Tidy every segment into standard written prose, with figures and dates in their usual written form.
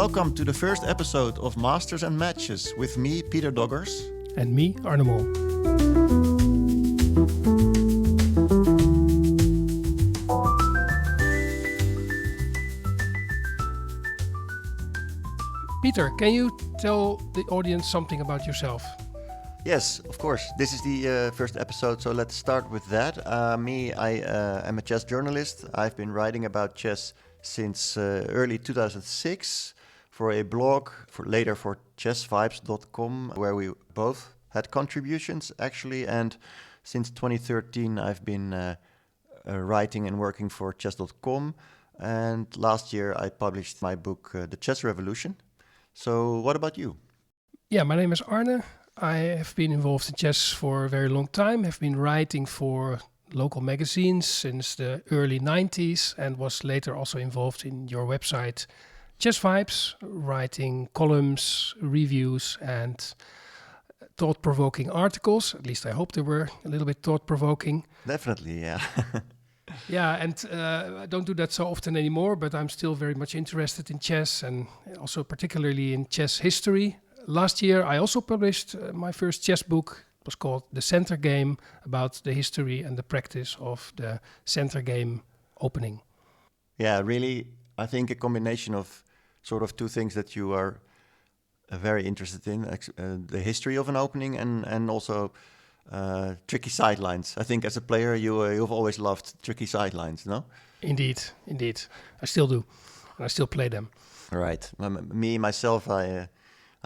Welcome to the first episode of Masters and Matches with me, Peter Doggers. And me, Arne Moll. Peter, can you tell the audience something about yourself? Yes, of course. This is the first episode, so let's start with that. I am a chess journalist. I've been writing about chess since early 2006 for a blog, later for chessvibes.com, where we both had contributions actually. And since 2013, I've been writing and working for chess.com. And last year, I published my book, The Chess Revolution. So what about you? Yeah, my name is Arne. I have been involved in chess for a very long time. Have been writing for local magazines since the early 90s and was later also involved in your website Chess Vibes, writing columns, reviews and thought-provoking articles. At least I hope they were a little bit thought-provoking. Definitely, yeah. Yeah, and I don't do that so often anymore, but I'm still very much interested in chess and also particularly in chess history. Last year, I also published my first chess book. It was called The Center Game, about the history and the practice of the center game opening. Yeah, really, I think a combination of sort of two things that you are very interested in, the history of an opening and also tricky sidelines. I think as a player, you've always loved tricky sidelines, no? Indeed. I still do, and I still play them. Right. Myself, I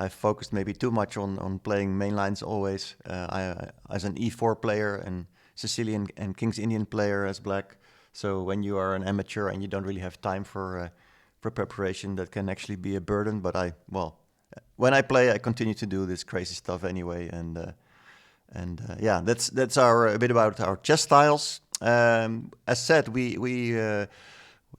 focused maybe too much on playing main lines always. As an E4 player and Sicilian and King's Indian player as black. So when you are an amateur and you don't really have time for preparation, that can actually be a burden. But when I play, I continue to do this crazy stuff anyway. That's a bit about our chess styles. As said, we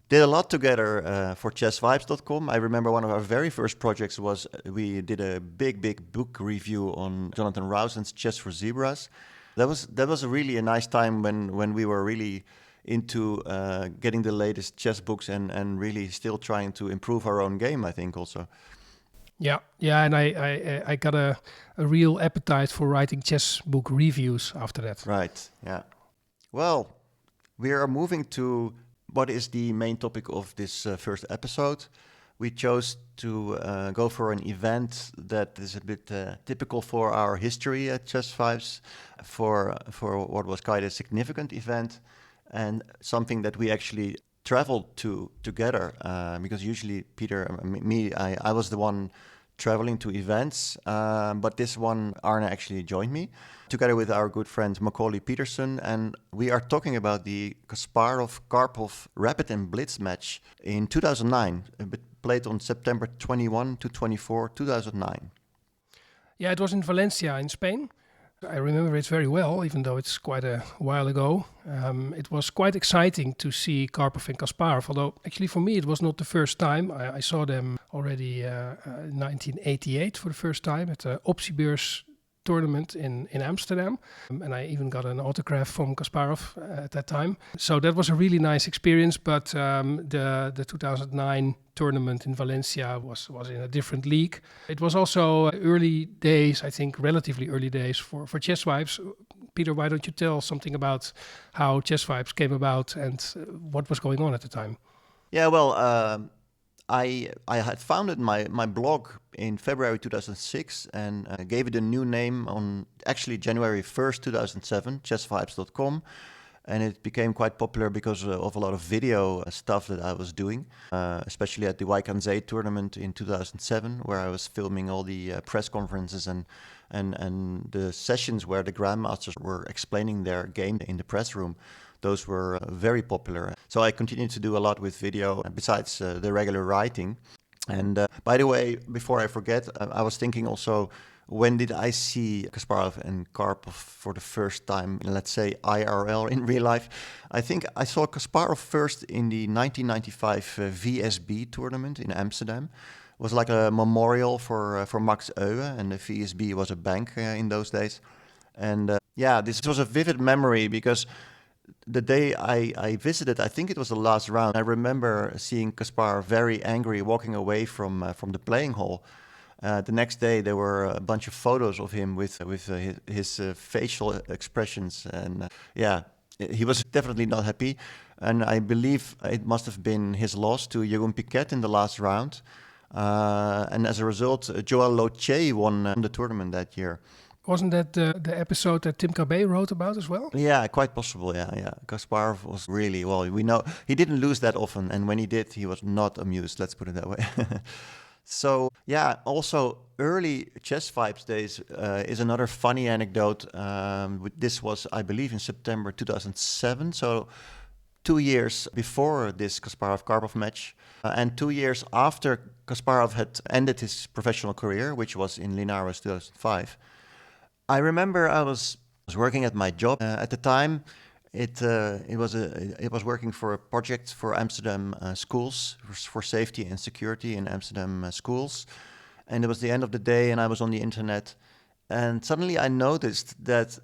did a lot together for chessvibes.com. I remember one of our very first projects was we did a big book review on Jonathan Rowson's Chess for Zebras. That was really a nice time when we were really into getting the latest chess books and really still trying to improve our own game, I think also. Yeah, and I got a real appetite for writing chess book reviews after that. Right, yeah. Well, we are moving to what is the main topic of this first episode. We chose to go for an event that is a bit typical for our history at Chess Vibes, for what was quite a significant event, and something that we actually traveled to together, because usually Peter, I was the one traveling to events, but this one Arne actually joined me, together with our good friend Macaulay Peterson, and we are talking about the Kasparov-Karpov Rapid and Blitz match in 2009, played on September 21 to 24, 2009. Yeah, it was in Valencia in Spain. I remember it very well, even though it's quite a while ago. It was quite exciting to see Karpov and Kasparov, although actually for me it was not the first time. I saw them already in 1988 for the first time at the Optiebeurs tournament in Amsterdam. And I even got an autograph from Kasparov at that time. So that was a really nice experience, but the 2009 tournament in Valencia was in a different league. It was also early days, I think relatively early days for Chess Vibes. Peter, why don't you tell something about how Chess Vibes came about and what was going on at the time? Yeah, well, I had founded my blog in February 2006 and gave it a new name on actually January 1st, 2007, chessvibes.com. And it became quite popular because of a lot of video stuff that I was doing, especially at the Zee tournament in 2007, where I was filming all the press conferences and the sessions where the grandmasters were explaining their game in the press room. Those were very popular. So I continued to do a lot with video besides the regular writing. And by the way, before I forget, I was thinking also, when did I see Kasparov and Karpov for the first time, let's say IRL in real life? I think I saw Kasparov first in the 1995 VSB tournament in Amsterdam. It was like a memorial for Max Euwe, and the VSB was a bank in those days. And this was a vivid memory because the day I visited, I think it was the last round. I remember seeing Kasparov very angry walking away from the playing hall. The next day, there were a bunch of photos of him with his facial expressions, and yeah, he was definitely not happy. And I believe it must have been his loss to Jeroen Piquet in the last round. And as a result, Joël Loche won the tournament that year. Wasn't that the episode that Tim Cabet wrote about as well? Yeah, quite possible. Yeah. Kasparov was really, well, we know he didn't lose that often, and when he did, he was not amused. Let's put it that way. So yeah, also early Chess Vibes days is another funny anecdote. This was, I believe, in September 2007. So 2 years before this Kasparov-Karpov match, and 2 years after Kasparov had ended his professional career, which was in Linares 2005. I remember I was working at my job at the time. It was working for a project for Amsterdam schools, for safety and security in Amsterdam schools, and it was the end of the day, and I was on the internet, and suddenly I noticed that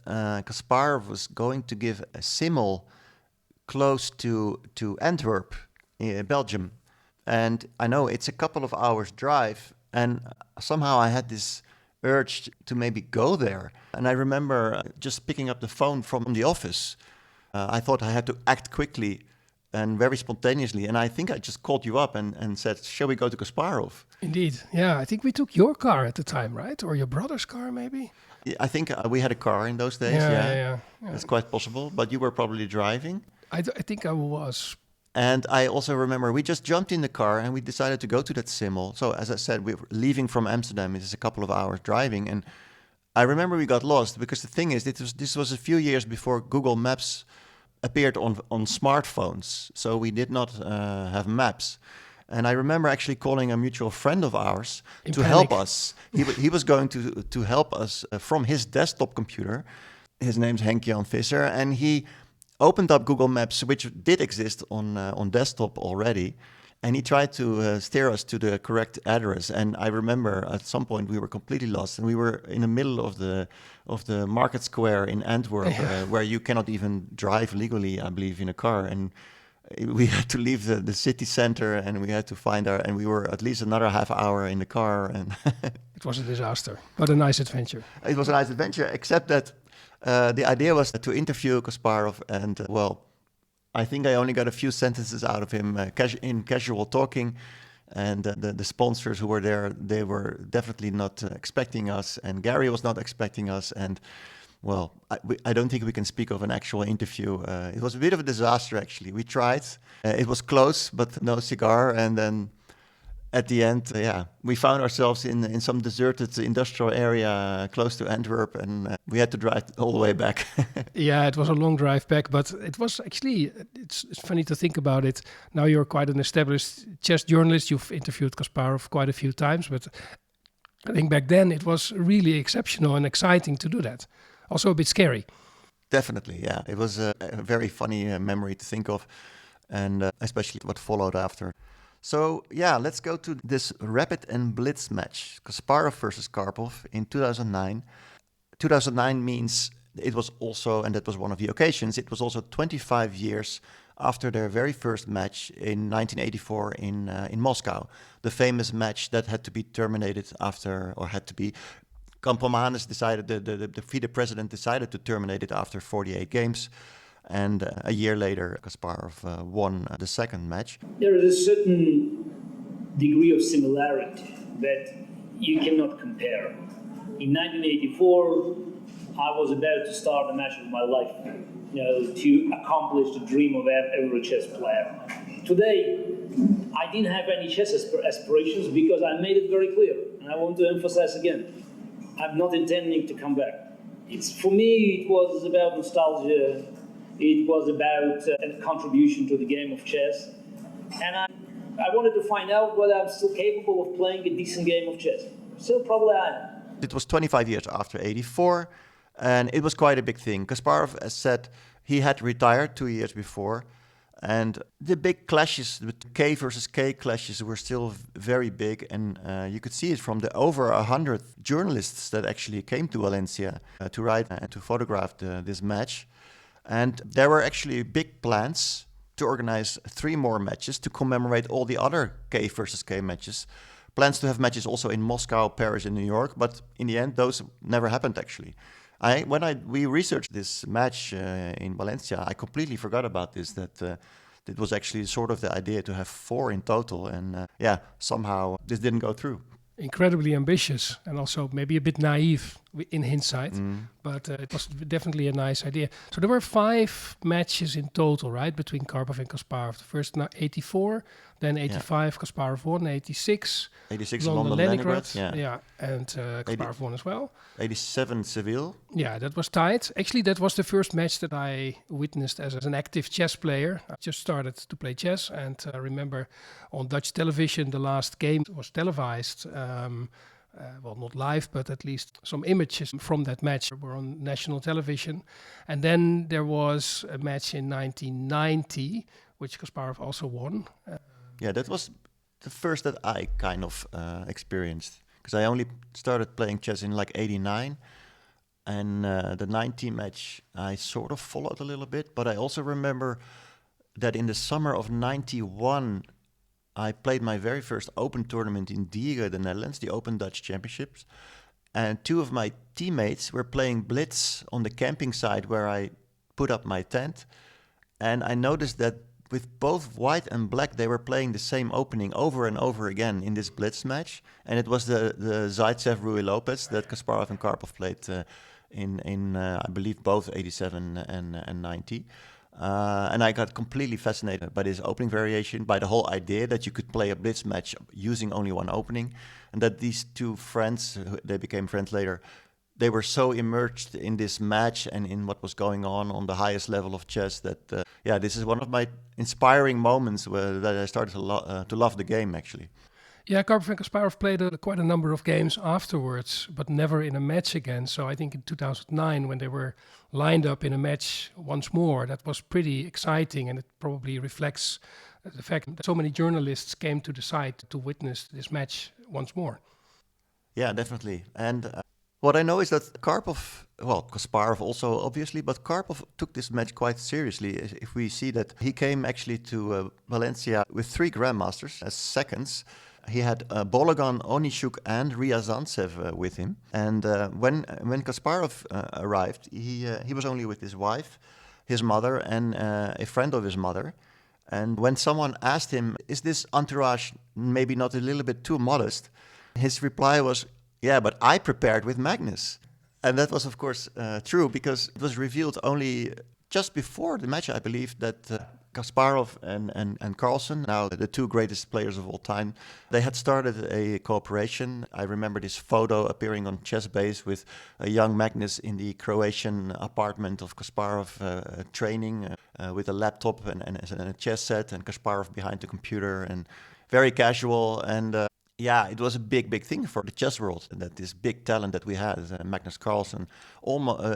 Kasparov was going to give a simul close to Antwerp, Belgium, and I know it's a couple of hours drive, and somehow I had this urge to maybe go there, and I remember just picking up the phone from the office. I thought I had to act quickly and very spontaneously. And I think I just called you up and said, shall we go to Kasparov? Indeed. Yeah, I think we took your car at the time, right? Or your brother's car, maybe? Yeah, I think we had a car in those days. Yeah. It's quite possible. But you were probably driving. I think I was. And I also remember we just jumped in the car and we decided to go to that simul. So as I said, we were leaving from Amsterdam. It is a couple of hours driving. And I remember we got lost because the thing is, this was a few years before Google Maps appeared on smartphones, so we did not have maps. And I remember actually calling a mutual friend of ours to help us. He was going to help us from his desktop computer. His name's Henk-Jan Visser, and he opened up Google Maps, which did exist on desktop already. And he tried to steer us to the correct address. And I remember at some point we were completely lost, and we were in the middle of the market square in Antwerp, where you cannot even drive legally, I believe, in a car. And we had to leave the city center, and we had to and we were at least another half hour in the car. And it was a disaster, but a nice adventure. It was a nice adventure, except that the idea was to interview Kasparov, and well, I think I only got a few sentences out of him in casual talking, and the sponsors who were there, they were definitely not expecting us, and Garry was not expecting us, and well, I don't think we can speak of an actual interview. It was a bit of a disaster, actually. We tried. It was close, but no cigar, and then at the end, we found ourselves in some deserted industrial area close to Antwerp, and we had to drive all the way back. Yeah, it was a long drive back, but it was actually, it's funny to think about it. Now you're quite an established chess journalist. You've interviewed Kasparov quite a few times, but I think back then it was really exceptional and exciting to do that. Also a bit scary. Definitely, yeah. It was a very funny memory to think of, and especially what followed after. So yeah, let's go to this rapid and blitz match, Kasparov versus Karpov in 2009. 2009 means it was also, and that was one of the occasions, it was also 25 years after their very first match in 1984 in Moscow. The famous match that had to be terminated after, or had to be, Kampomanes decided, the FIDE president decided to terminate it after 48 games. And a year later, Kasparov won the second match. There is a certain degree of similarity that you cannot compare. In 1984, I was about to start the match of my life, to accomplish the dream of every chess player. Today, I didn't have any chess aspirations because I made it very clear, and I want to emphasize again, I'm not intending to come back. For me, it was about nostalgia. It was about a contribution to the game of chess. And I wanted to find out whether I'm still capable of playing a decent game of chess. Still probably I am. It was 25 years after 84, and it was quite a big thing. Kasparov, as said, he had retired 2 years before, and the big clashes, the K versus K clashes, were still very big, and you could see it from the over 100 journalists that actually came to Valencia to write and to photograph this match. And there were actually big plans to organize 3 more matches to commemorate all the other K versus K matches. Plans to have matches also in Moscow, Paris, and New York, but in the end, those never happened actually. We researched this match in Valencia, I completely forgot about this, that it was actually sort of the idea to have 4 in total, and somehow this didn't go through. Incredibly ambitious and also maybe a bit naive in hindsight, but it was definitely a nice idea. So there were 5 matches in total, right, between Karpov and Kasparov. The first 84, then 85, Kasparov won, 86. 86 London Leningrad, and Kasparov won as well. 87 Seville. Yeah, that was tight. Actually, that was the first match that I witnessed as an active chess player. I just started to play chess, and I remember on Dutch television, the last game was televised. Well, not live, but at least some images from that match were on national television. And then there was a match in 1990, which Kasparov also won. That was the first that I kind of experienced, because I only started playing chess in like 89. And the 90 match I sort of followed a little bit, but I also remember that in the summer of 91, I played my very first open tournament in Dieren, the Netherlands, the Open Dutch Championships. And 2 of my teammates were playing blitz on the camping site where I put up my tent. And I noticed that with both white and black, they were playing the same opening over and over again in this blitz match. And it was the Zaitsev-Ruy Lopez that Kasparov and Karpov played in I believe, both 87 and 90. And I got completely fascinated by this opening variation, by the whole idea that you could play a blitz match using only one opening, and that these 2 friends, they became friends later, they were so immersed in this match and in what was going on the highest level of chess that, this is one of my inspiring moments that I started to love the game, actually. Yeah, Karpov and Kasparov played quite a number of games afterwards, but never in a match again. So I think in 2009, when they were lined up in a match once more, that was pretty exciting, and it probably reflects the fact that so many journalists came to the site to witness this match once more. Yeah, definitely. And what I know is that Kasparov also obviously, but Karpov took this match quite seriously. If we see that he came actually to Valencia with 3 grandmasters as seconds. He had Bologan, Onishuk, and Ryazantsev with him. And when Kasparov arrived, he was only with his wife, his mother, and a friend of his mother. And when someone asked him, "Is this entourage maybe not a little bit too modest?" his reply was, "Yeah, but I prepared with Magnus." And that was, of course, true, because it was revealed only just before the match, I believe, that Kasparov and Carlsen, now the 2 greatest players of all time, they had started a cooperation. I remember this photo appearing on ChessBase with a young Magnus in the Croatian apartment of Kasparov training with a laptop and a chess set, and Kasparov behind the computer, and very casual. And it was a big thing for the chess world, that this big talent that we had, Magnus Carlsen,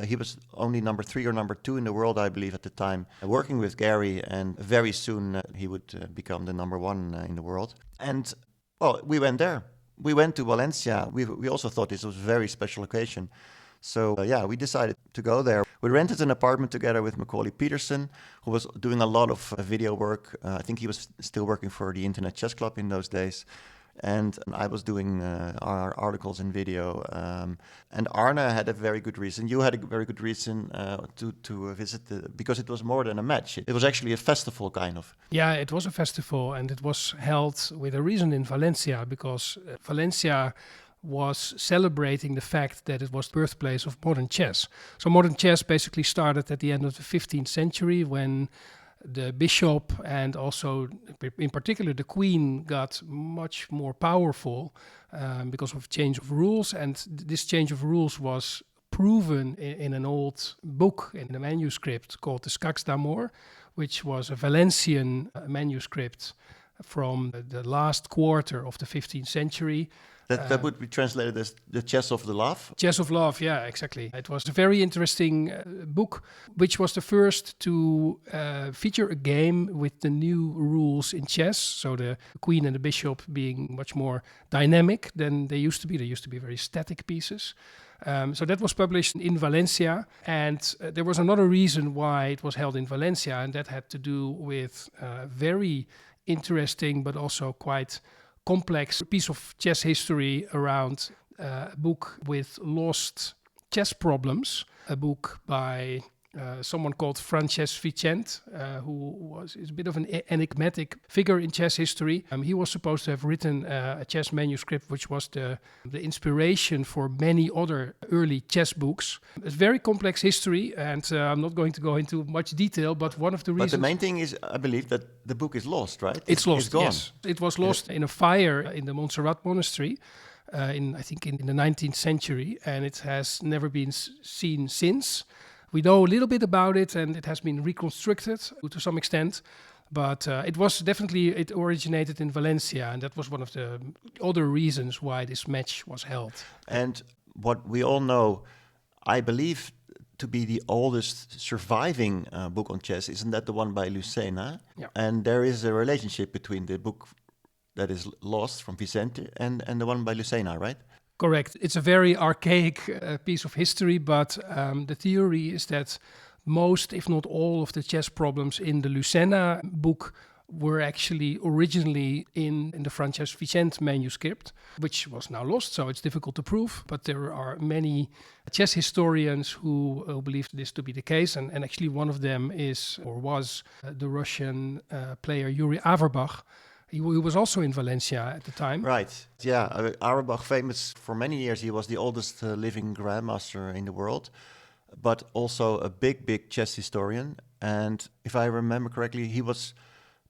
he was only number 3 or number 2 in the world, I believe, at the time, working with Garry, and very soon he would become the number 1 in the world. And, we went there. We went to Valencia. We also thought this was a very special occasion. So, we decided to go there. We rented an apartment together with Macaulay Peterson, who was doing a lot of video work. I think he was still working for the Internet Chess Club in those days. And I was doing our articles and video. And Arne had a very good reason. You had a very good reason to visit, because it was more than a match. It was actually a festival, kind of. Yeah, it was a festival, and it was held with a reason in Valencia, because Valencia was celebrating the fact that it was the birthplace of modern chess. So modern chess basically started at the end of the 15th century, when the bishop and also in particular the queen got much more powerful because of change of rules. And this change of rules was proven in an old book, in a manuscript called the Skax d'Amor, which was a Valencian manuscript from the last quarter of the 15th century. That would be translated as the Chess of the Love? Chess of Love, yeah, exactly. It was a very interesting book, which was the first to feature a game with the new rules in chess. So the queen and the bishop being much more dynamic than they used to be. They used to be very static pieces. So that was published in Valencia, and there was another reason why it was held in Valencia, and that had to do with very interesting but also quite complex piece of chess history around a book with lost chess problems, a book by someone called Francesc Vicent, who is a bit of an enigmatic figure in chess history. He was supposed to have written a chess manuscript, which was the inspiration for many other early chess books. It's very complex history, and I'm not going to go into much detail, but one of the reasons... But the main thing is, I believe, that the book is lost, right? It's lost, it's gone. yes. It was lost in a fire in the Montserrat monastery, in the 19th century, and it has never been seen since. We know a little bit about it, and it has been reconstructed to some extent, but it originated in Valencia, and that was one of the other reasons why this match was held. And what we all know, I believe, to be the oldest surviving book on chess, isn't that the one by Lucena? Yeah. And there is a relationship between the book that is lost from Vicente and the one by Lucena, right? Correct. It's a very archaic piece of history, but the theory is that most, if not all, of the chess problems in the Lucena book were actually originally in the Francesc Vicent manuscript, which was now lost, so it's difficult to prove. But there are many chess historians who believe this to be the case, and actually one of them was the Russian player Yuri Averbach. He was also in Valencia at the time. Right. Yeah. Auerbach, famous for many years. He was the oldest living grandmaster in the world, but also a big chess historian. And if I remember correctly, he was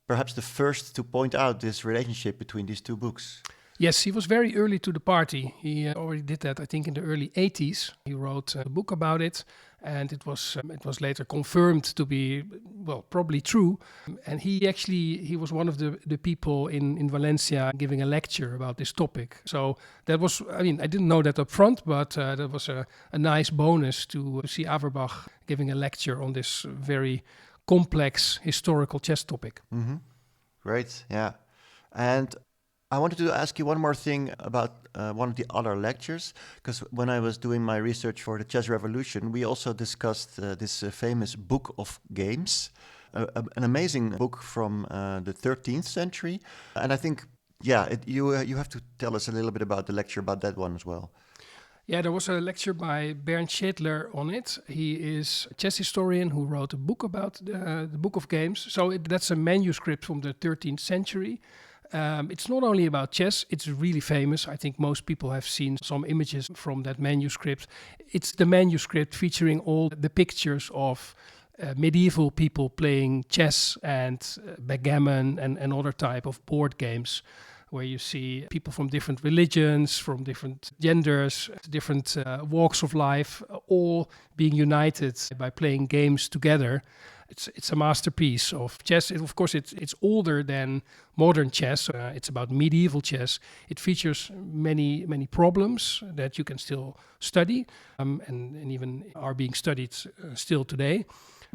perhaps the first to point out this relationship between these two books. Yes, he was very early to the party. He already did that, I think, in the early 80s. He wrote a book about it, and it was later confirmed to be, well, probably true. And he was one of the people in Valencia giving a lecture about this topic. So that was, I didn't know that up front, but that was a nice bonus to see Averbach giving a lecture on this very complex historical chess topic. Mm-hmm. Great, yeah. And I wanted to ask you one more thing about one of the other lectures, because when I was doing my research for the Chess Revolution, we also discussed this famous Book of Games, an amazing book from the 13th century. And I think, you have to tell us a little bit about the lecture about that one as well. Yeah, there was a lecture by Bernd Schädler on it. He is a chess historian who wrote a book about the Book of Games. So that's a manuscript from the 13th century. It's not only about chess, it's really famous. I think most people have seen some images from that manuscript. It's the manuscript featuring all the pictures of medieval people playing chess and backgammon and other type of board games, where you see people from different religions, from different genders, different walks of life, all being united by playing games together. It's a masterpiece of chess. Of course, it's older than modern chess. It's about medieval chess. It features many problems that you can still study and even are being studied still today.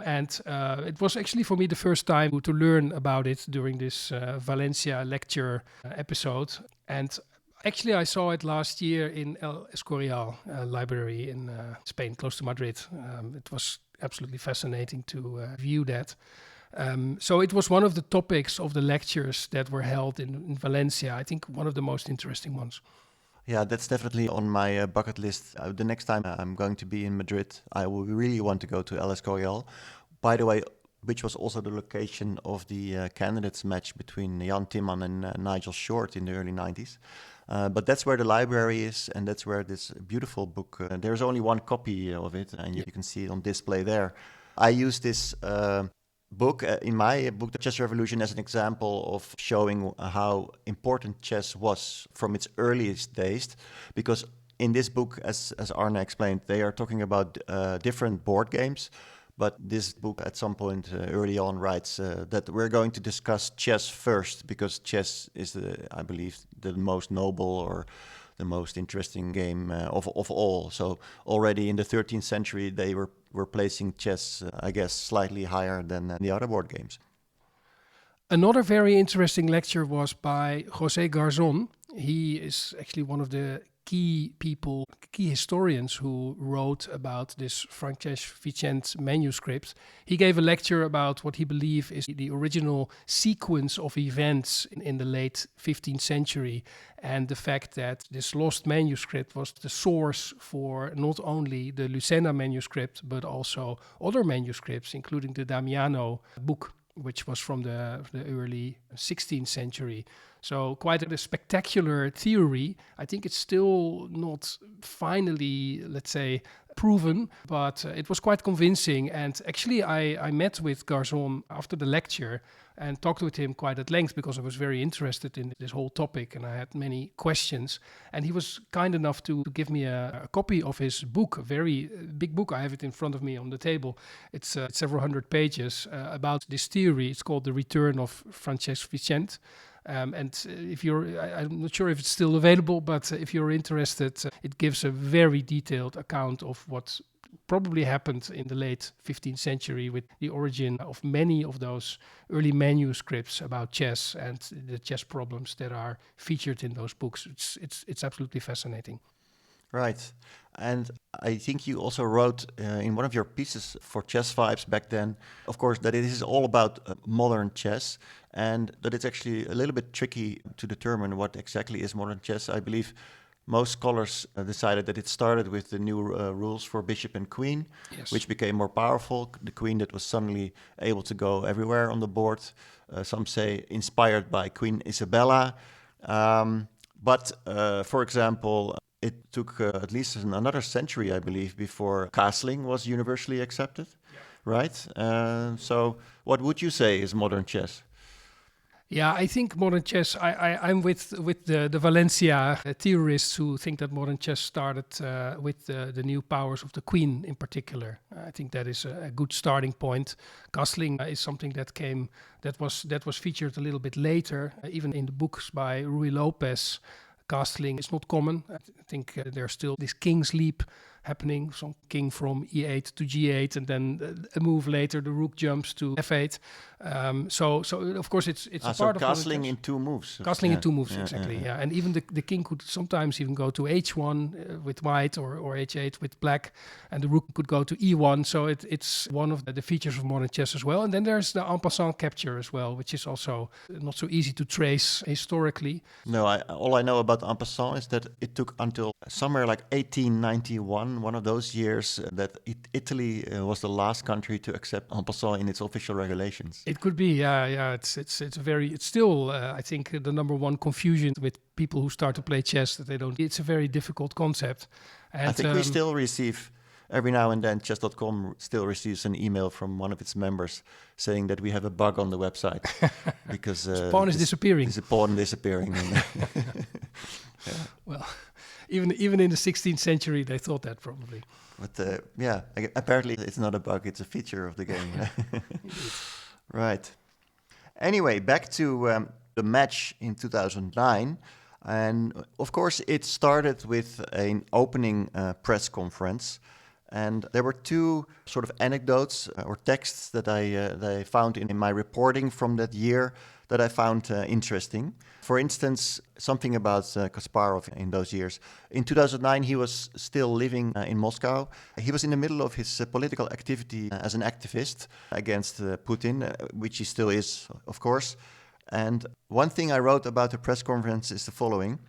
And it was actually for me the first time to learn about it during this Valencia lecture episode. And actually, I saw it last year in El Escorial library in Spain, close to Madrid. It was absolutely fascinating to view that. So it was one of the topics of the lectures that were held in Valencia. I think one of the most interesting ones. Yeah, that's definitely on my bucket list. The next time I'm going to be in Madrid, I will really want to go to El Escorial. By the way, which was also the location of the candidates match between Jan Timman and Nigel Short in the early 90s. But that's where the library is, and that's where this beautiful book, there's only one copy of it, and you can see it on display there. I use this book in my book, The Chess Revolution, as an example of showing how important chess was from its earliest days, because in this book, as Arne explained, they are talking about different board games. But this book at some point early on writes that we're going to discuss chess first, because chess is, I believe, the most noble or the most interesting game of all. So already in the 13th century, they were placing chess, I guess, slightly higher than the other board games. Another very interesting lecture was by José Garzón. He is actually one of the key people key historians who wrote about this Francesc-Vicent manuscript. He gave a lecture about what he believed is the original sequence of events in the late 15th century, and the fact that this lost manuscript was the source for not only the Lucena manuscript, but also other manuscripts, including the Damiano book, which was from the early 16th century. So quite a spectacular theory. I think it's still not finally, let's say, proven, but it was quite convincing. And actually, I met with Garzon after the lecture and talked with him quite at length because I was very interested in this whole topic and I had many questions. And he was kind enough to give me a copy of his book, a very big book. I have it in front of me on the table. It's several hundred pages about this theory. It's called The Return of Francesc-Vicent. And if I'm not sure if it's still available, but if you're interested, it gives a very detailed account of what probably happened in the late 15th century with the origin of many of those early manuscripts about chess and the chess problems that are featured in those books. It's absolutely fascinating. Right. And I think you also wrote in one of your pieces for Chess Vibes back then, of course, that it is all about modern chess and that it's actually a little bit tricky to determine what exactly is modern chess. I believe most scholars decided that it started with the new rules for bishop and queen, Yes. which became more powerful. The queen that was suddenly able to go everywhere on the board. Some say inspired by Queen Isabella. But for example, it took at least another century, I believe, before castling was universally accepted, right? So what would you say is modern chess? Yeah, I think modern chess, I'm with the Valencia theorists who think that modern chess started with the new powers of the queen in particular. I think that is a good starting point. Castling is something that was featured a little bit later, even in the books by Ruy Lopez. Castling is not common. I think there's still this king's leap happening, some king from e8 to g8, and then a move later, the rook jumps to f8. So of course it's a part of castling in two moves. Castling in two moves, exactly. Yeah, and even the king could sometimes even go to h1 with white or h8 with black, and the rook could go to e1. So it's one of the features of modern chess as well. And then there's the en passant capture as well, which is also not so easy to trace historically. No, all I know about en passant is that it took until somewhere like 1891, one of those years, that Italy was the last country to accept en passant in its official regulations. It could be, yeah. It's still, I think, the number one confusion with people who start to play chess that they don't. It's a very difficult concept. And I think we still receive every now and then. Chess.com still receives an email from one of its members saying that we have a bug on the website because the pawn is disappearing. There's a pawn disappearing. Yeah. Well, even in the 16th century, they thought that probably. But apparently it's not a bug; it's a feature of the game. Right. Anyway, back to the match in 2009. And of course, it started with an opening press conference. And there were two sort of anecdotes or texts that I found in my reporting from that year that I found interesting. For instance, something about Kasparov in those years. In 2009, he was still living in Moscow. He was in the middle of his political activity as an activist against Putin, which he still is, of course. And one thing I wrote about the press conference is the following.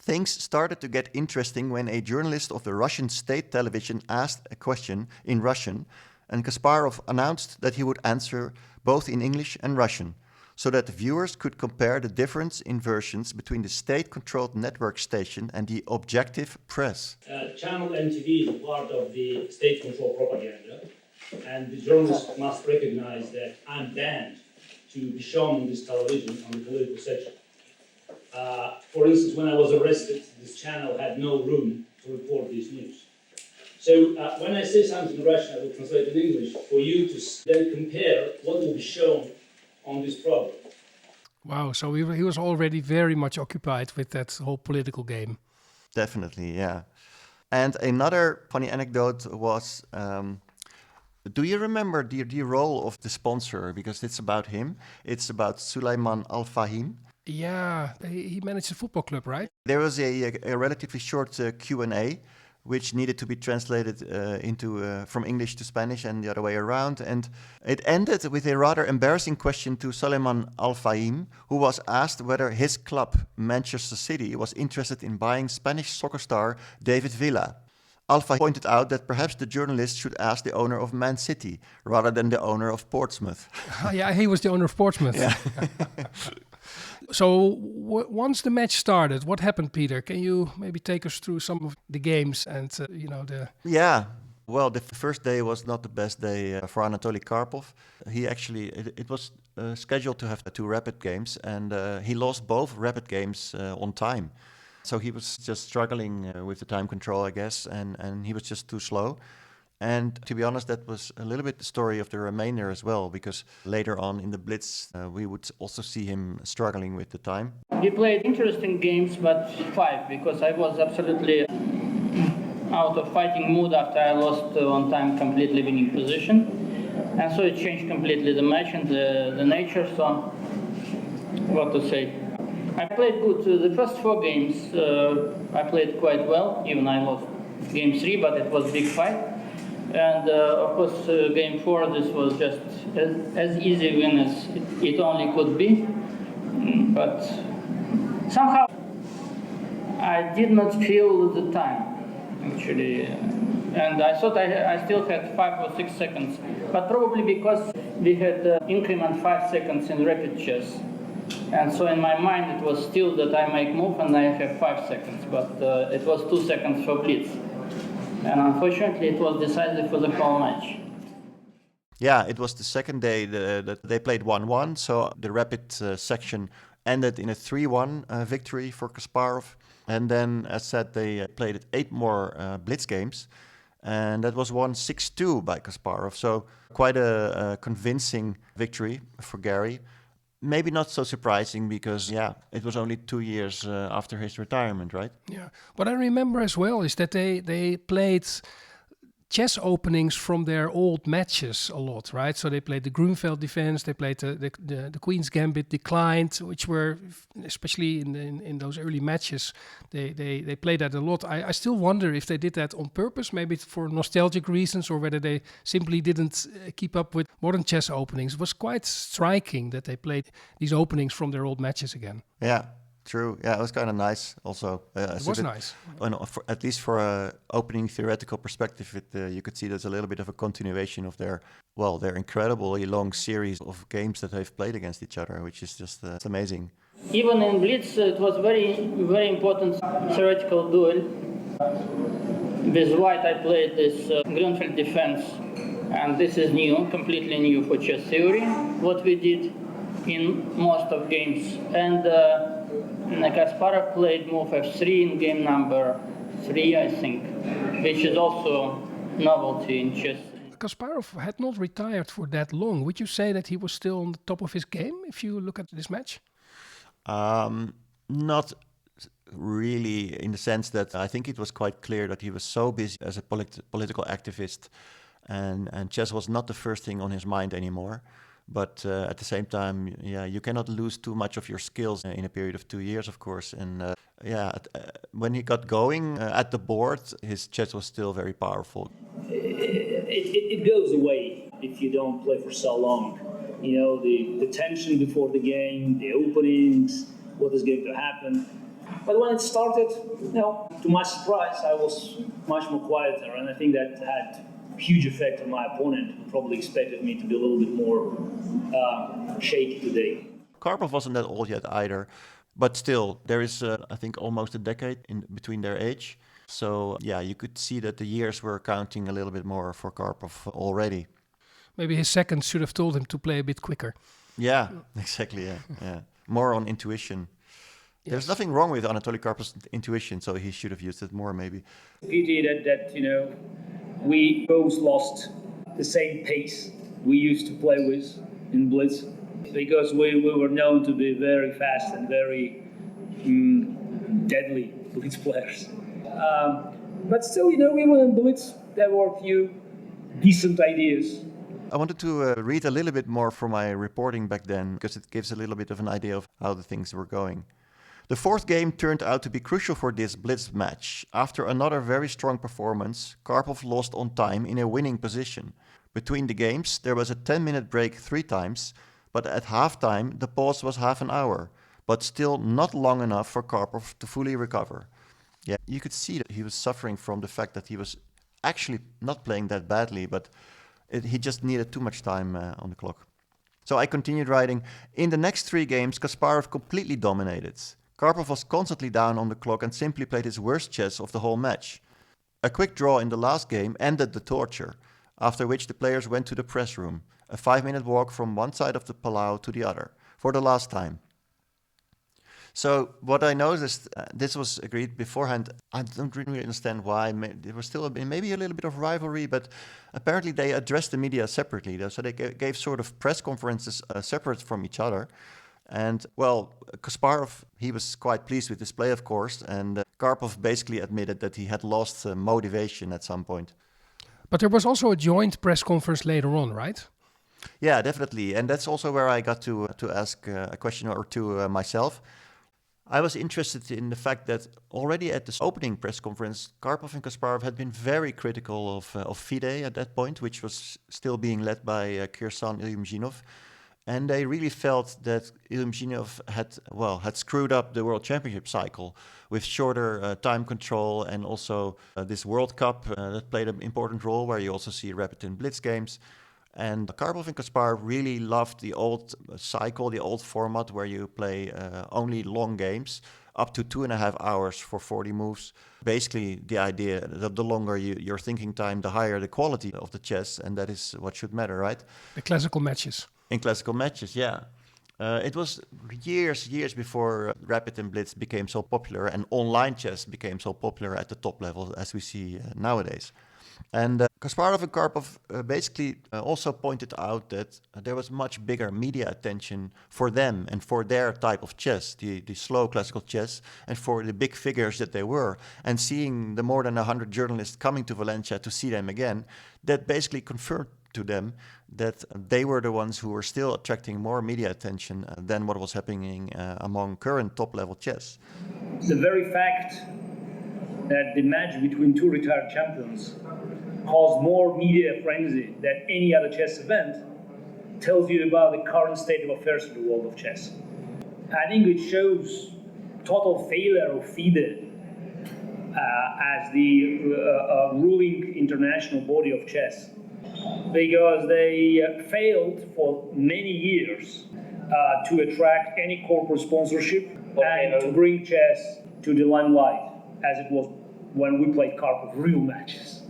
Things started to get interesting when a journalist of the Russian state television asked a question in Russian, and Kasparov announced that he would answer both in English and Russian, so that the viewers could compare the difference in versions between the state-controlled network station and the objective press. Channel NTV is a part of the state-controlled propaganda, and the journalists must recognize that I'm banned to be shown on this television on the political section. For instance, when I was arrested, this channel had no room to report this news. So when I say something in Russian, I will translate in English for you to then compare what will be shown on this program. Wow, so he was already very much occupied with that whole political game. Definitely, yeah. And another funny anecdote was, do you remember the role of the sponsor? Because it's about him. It's about Suleiman Al-Fahim. Yeah, he managed a football club, right? There was a relatively short Q&A, which needed to be translated from English to Spanish and the other way around. And it ended with a rather embarrassing question to Suleiman Al-Fahim, who was asked whether his club, Manchester City, was interested in buying Spanish soccer star David Villa. Al-Fahim pointed out that perhaps the journalist should ask the owner of Man City rather than the owner of Portsmouth. Yeah, he was the owner of Portsmouth. Yeah. So once the match started, what happened, Peter? Can you maybe take us through some of the games and the? Yeah. Well, the first day was not the best day for Anatoly Karpov. He actually, it was scheduled to have 2 rapid games, and he lost both rapid games on time. So he was just struggling with the time control, I guess, and he was just too slow. And to be honest, that was a little bit the story of the remainder as well, because later on in the blitz, we would also see him struggling with the time. We played interesting games, but 5, because I was absolutely out of fighting mood after I lost on time completely winning position. And so it changed completely the match and the nature, so what to say. I played good. The first 4 games I played quite well, even I lost game 3, but it was a big fight. And of course, game 4, this was just as easy win as it only could be. But somehow I did not feel the time, actually. And I thought I still had 5 or 6 seconds. But probably because we had increment 5 seconds in rapid chess. And so in my mind, it was still that I make move and I have 5 seconds. But it was 2 seconds for blitz. And unfortunately, it was decisive for the whole match. Yeah, it was the second day that they played 1-1. So the rapid section ended in a 3-1 victory for Kasparov. And then, as said, they played 8 more blitz games. And that was won 6-2 by Kasparov. So quite a convincing victory for Garry. Maybe not so surprising because, it was only 2 years after his retirement, right? Yeah. What I remember as well is that they played chess openings from their old matches a lot, right? So they played the Grunfeld defense, they played the Queen's Gambit declined, which were, especially in those early matches, they played that a lot. I still wonder if they did that on purpose, maybe for nostalgic reasons, or whether they simply didn't keep up with modern chess openings. It was quite striking that they played these openings from their old matches again. Yeah. True. Yeah, it was kind of nice. Also, it was nice. At least for a opening theoretical perspective, you could see there's a little bit of a continuation of their incredibly long series of games that they've played against each other, which is just it's amazing. Even in blitz, it was very, very important theoretical duel. With white, I played this Grunfeld defense, and this is new, completely new for chess theory. What we did in most of games, and Kasparov played move f3 in game number 3, I think, which is also novelty in chess. Kasparov had not retired for that long. Would you say that he was still on the top of his game if you look at this match? Not really, in the sense that I think it was quite clear that he was so busy as a political activist, and chess was not the first thing on his mind anymore. But at the same time, you cannot lose too much of your skills in a period of 2 years, of course. And when he got going at the board, his chess was still very powerful. It goes away if you don't play for so long. You know, the tension before the game, the openings, what is going to happen. But when it started, to my surprise, I was much more quieter, and I think that had huge effect on my opponent, who probably expected me to be a little bit more shaky today. Karpov wasn't that old yet either, but still, there is, I think, almost a decade in between their age. So, you could see that the years were counting a little bit more for Karpov already. Maybe his seconds should have told him to play a bit quicker. Yeah, exactly, yeah. More on intuition. Yes. There's nothing wrong with Anatoly Karpov's intuition, so he should have used it more, maybe. Pity that we both lost the same pace we used to play with in blitz, because we were known to be very fast and very deadly blitz players. But still, even in blitz, there were a few decent ideas. I wanted to read a little bit more from my reporting back then, because it gives a little bit of an idea of how the things were going. The fourth game turned out to be crucial for this blitz match. After another very strong performance, Karpov lost on time in a winning position. Between the games, there was a 10-minute break 3 times, but at halftime, the pause was half an hour, but still not long enough for Karpov to fully recover. Yeah, you could see that he was suffering from the fact that he was actually not playing that badly, but he just needed too much time on the clock. So I continued writing. In the next 3 games, Kasparov completely dominated. Karpov was constantly down on the clock and simply played his worst chess of the whole match. A quick draw in the last game ended the torture, after which the players went to the press room, a 5-minute walk from one side of the Palau to the other, for the last time. So what I noticed, this was agreed beforehand. I don't really understand why. There was still maybe a little bit of rivalry, but apparently they addressed the media separately. So they gave sort of press conferences separate from each other. And, well, Kasparov, he was quite pleased with his play, of course, and Karpov basically admitted that he had lost motivation at some point. But there was also a joint press conference later on, right? Yeah, definitely. And that's also where I got to ask a question or two myself. I was interested in the fact that already at this opening press conference, Karpov and Kasparov had been very critical of FIDE at that point, which was still being led by Kirsan Ilyumzhinov. And they really felt that Ilyumzhinov had screwed up the World Championship cycle with shorter time control, and also this World Cup that played an important role, where you also see rapid and blitz games. And Karpov and Kasparov really loved the old cycle, the old format, where you play only long games, up to 2.5 hours for 40 moves. Basically, the idea that the longer your thinking time, the higher the quality of the chess, and that is what should matter, right? The classical matches. In classical matches, yeah. It was years before Rapid and Blitz became so popular, and online chess became so popular at the top level as we see nowadays. And Kasparov and Karpov basically also pointed out that there was much bigger media attention for them and for their type of chess, the slow classical chess, and for the big figures that they were. And seeing the more than 100 journalists coming to Valencia to see them again, that basically confirmed to them that they were the ones who were still attracting more media attention than what was happening among current top-level chess. The very fact that the match between 2 retired champions caused more media frenzy than any other chess event tells you about the current state of affairs in the world of chess. I think it shows total failure of FIDE as the ruling international body of chess, because they failed for many years to attract any corporate sponsorship and to bring chess to the limelight, as it was when we played Karpov real matches.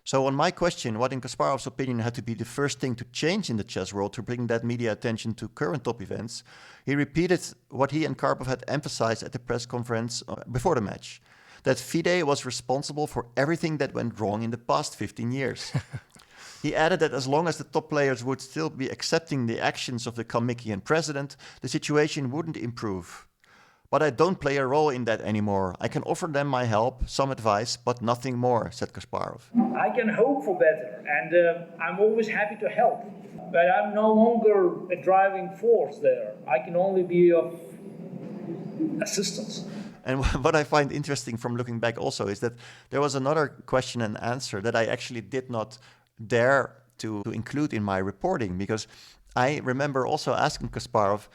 So on my question, what in Kasparov's opinion had to be the first thing to change in the chess world to bring that media attention to current top events, he repeated what he and Karpov had emphasized at the press conference before the match, that FIDE was responsible for everything that went wrong in the past 15 years. He added that as long as the top players would still be accepting the actions of the Kalmykian president, the situation wouldn't improve. But I don't play a role in that anymore. I can offer them my help, some advice, but nothing more, said Kasparov. I can hope for better, and I'm always happy to help. But I'm no longer a driving force there. I can only be of assistance. And what I find interesting from looking back also is that there was another question and answer that I actually did not dare to include in my reporting, because I remember also asking Kasparov,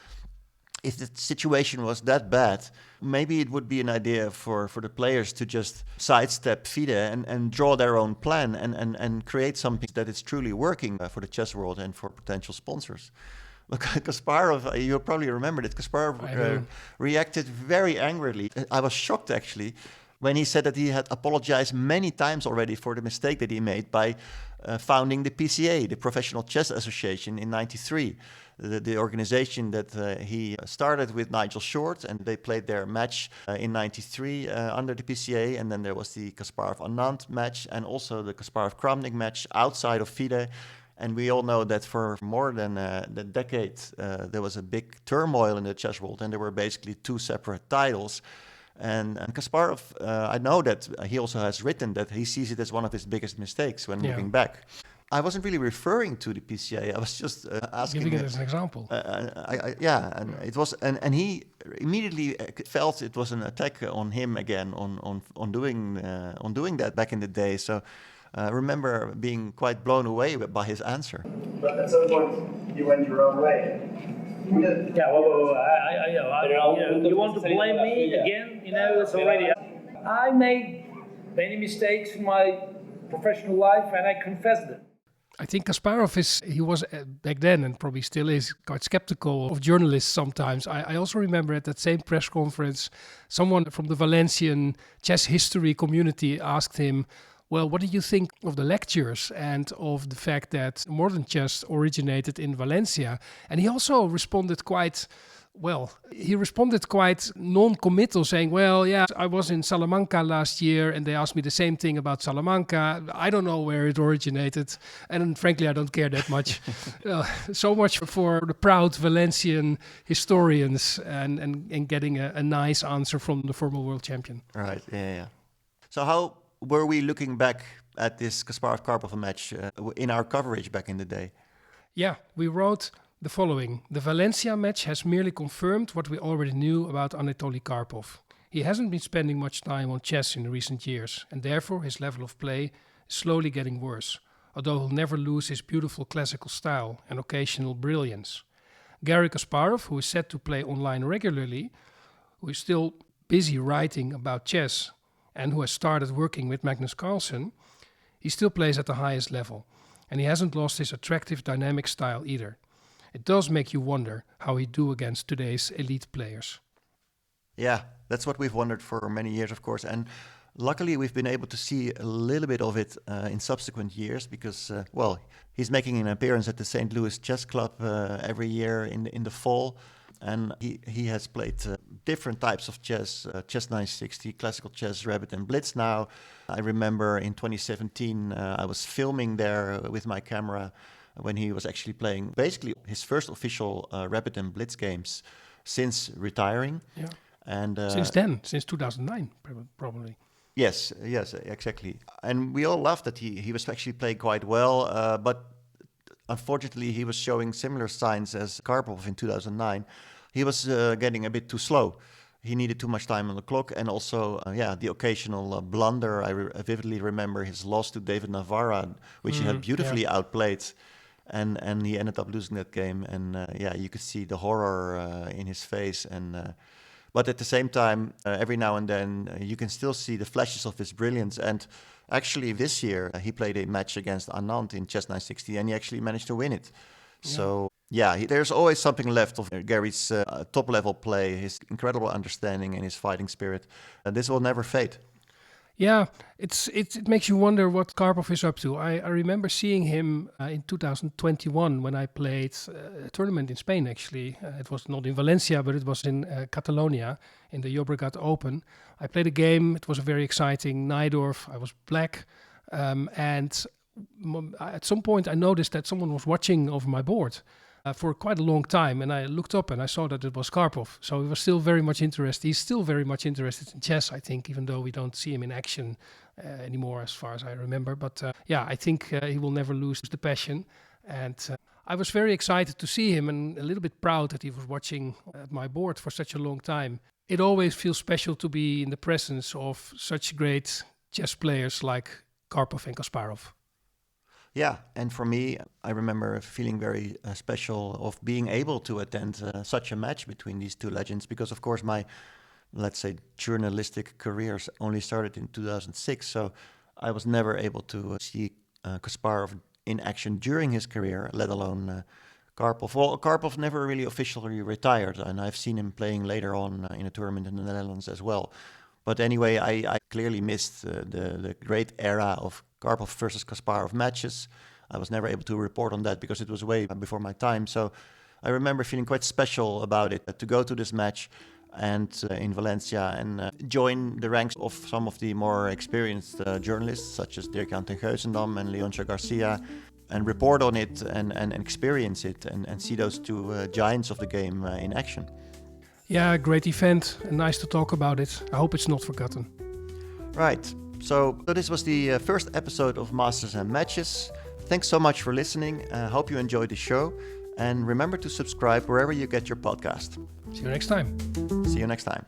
if the situation was that bad, maybe it would be an idea for the players to just sidestep FIDE and draw their own plan and create something that is truly working for the chess world and for potential sponsors. Look, Kasparov, you probably remember that Kasparov reacted very angrily. I was shocked, actually, when he said that he had apologized many times already for the mistake that he made by founding the PCA, the Professional Chess Association, in '93. The organization that he started with Nigel Short, and they played their match in '93 under the PCA, and then there was the Kasparov-Anand match and also the Kasparov-Kramnik match outside of FIDE. And we all know that for more than a decade there was a big turmoil in the chess world, and there were basically 2 separate titles. And Kasparov, I know that he also has written that he sees it as one of his biggest mistakes when looking back. I wasn't really referring to the PCA. I was just asking. Giving it as an example. And it was, and he immediately felt it was an attack on him again on doing that back in the day. So I remember being quite blown away by his answer. But at some point, you went your own way. Yeah, you want to blame me again? It's already. I made many mistakes in my professional life, and I confess them. I think Kasparov he was back then, and probably still is, quite skeptical of journalists sometimes. I also remember at that same press conference, someone from the Valencian chess history community asked him, well, what do you think of the lectures and of the fact that modern chess originated in Valencia? And he also responded quite non-committal, saying, well, yeah, I was in Salamanca last year and they asked me the same thing about Salamanca. I don't know where it originated. And frankly, I don't care that much. So much for the proud Valencian historians and getting a nice answer from the former world champion. Right, yeah. So how were we looking back at this Kasparov-Karpov match in our coverage back in the day? Yeah, we wrote the following. The Valencia match has merely confirmed what we already knew about Anatoly Karpov. He hasn't been spending much time on chess in recent years, and therefore his level of play is slowly getting worse, although he'll never lose his beautiful classical style and occasional brilliance. Garry Kasparov, who is set to play online regularly, who is still busy writing about chess, and who has started working with Magnus Carlsen, he still plays at the highest level, and he hasn't lost his attractive dynamic style either. It does make you wonder how he'd do against today's elite players. Yeah, that's what we've wondered for many years, of course. And luckily, we've been able to see a little bit of it in subsequent years because, he's making an appearance at the St. Louis Chess Club every year in the fall. And he has played different types of chess, chess 960, classical chess, rabbit and blitz now. I remember in 2017, I was filming there with my camera when he was actually playing basically his first official rabbit and blitz games since retiring. Yeah. And since 2009, probably. Yes, exactly. And we all loved that he was actually playing quite well, but unfortunately he was showing similar signs as Karpov in 2009. He was getting a bit too slow. He needed too much time on the clock, and also, the occasional blunder. I vividly remember his loss to David Navarra, which he had beautifully outplayed. And he ended up losing that game, and you could see the horror in his face. And but at the same time, every now and then you can still see the flashes of his brilliance. And actually, this year he played a match against Anand in chess 960, and he actually managed to win it. Yeah. So there's always something left of Garry's top-level play, his incredible understanding and his fighting spirit, and this will never fade. Yeah, it makes you wonder what Karpov is up to. I remember seeing him in 2021 when I played a tournament in Spain, actually. It was not in Valencia, but it was in Catalonia, in the Llobregat Open. I played a game. It was a very exciting Najdorf. I was black. And at some point, I noticed that someone was watching over my board for quite a long time, and I looked up and I saw that it was Karpov. So he was still very much interested. He's still very much interested in chess, I think, even though we don't see him in action anymore, as far as I remember. But I think he will never lose the passion. And I was very excited to see him, and a little bit proud that he was watching at my board for such a long time. It always feels special to be in the presence of such great chess players like Karpov and Kasparov. Yeah, and for me, I remember feeling very special of being able to attend such a match between these two legends, because of course my, let's say, journalistic careers only started in 2006, so I was never able to see Kasparov in action during his career, let alone Karpov. Well, Karpov never really officially retired, and I've seen him playing later on in a tournament in the Netherlands as well. But anyway, I clearly missed the great era of Karpov versus Kasparov matches. I was never able to report on that because it was way before my time. So I remember feeling quite special about it, to go to this match and in Valencia and join the ranks of some of the more experienced journalists, such as Dirk-Jan ten Geuzendam and Leoncio Garcia, and report on it and experience it and see those two giants of the game in action. Yeah, great event and nice to talk about it. I hope it's not forgotten. Right. So this was the first episode of Masters and Matches. thanks so much for listening. Hope you enjoyed the show. And remember to subscribe wherever you get your podcast. See you next time. See you next time.